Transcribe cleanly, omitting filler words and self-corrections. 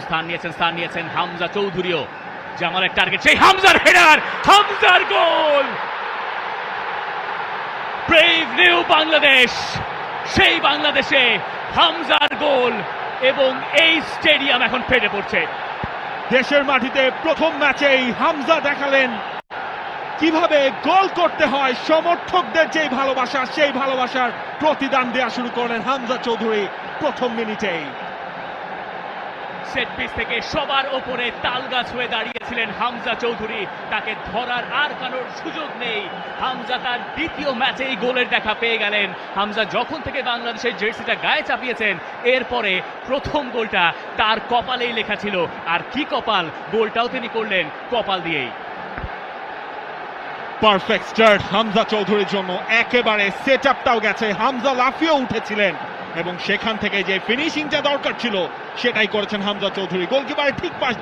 স্থান নিয়েছেন হামজা চৌধুরীও। জামালের টার্গেট, সেই হামজার হেডার, হামজার গোল। ব্রেভ নিউ বাংলাদেশ, সেই বাংলাদেশে হামজার গোল এবং এই স্টেডিয়াম এখন ফেটে পড়ছে। দেশের মাটিতে প্রথম ম্যাচেই হামজা দেখালেন কিভাবে গোল করতে হয়। সমর্থকদের যেই ভালোবাসা, সেই ভালোবাসার প্রতিদান দেওয়া শুরু করলেন হামজা চৌধুরী প্রথম মিনিটেই। সেট পিস থেকে সবার ওপরে তালগাছ হয়ে দাঁড়িয়েছিলেন হামজা চৌধুরী, তাকে ধরার আর কারোর সুযোগ নেই। হামজা তার দ্বিতীয় ম্যাচেই গোলের দেখা পেয়ে গেলেন। হামজা যখন থেকে বাংলাদেশের জার্সিটা গায়ে চাপিয়েছেন, এরপরে প্রথম গোলটা তার কপালেই লেখা ছিল। আর কি কপাল, গোলটাও তিনি করলেন কপাল দিয়েই। পারফেক্ট স্টার্ট হামজা চৌধুরীর জন্য, একেবারে সেট আপটাও গেছে। হামজা লাফিয়ে উঠেছিলেন এবং সেখান থেকে যে ফিনিশিংটা দরকার ছিল সেটাই করেছেন হামজা চৌধুরী। গোলকিপারের ঠিক পাশ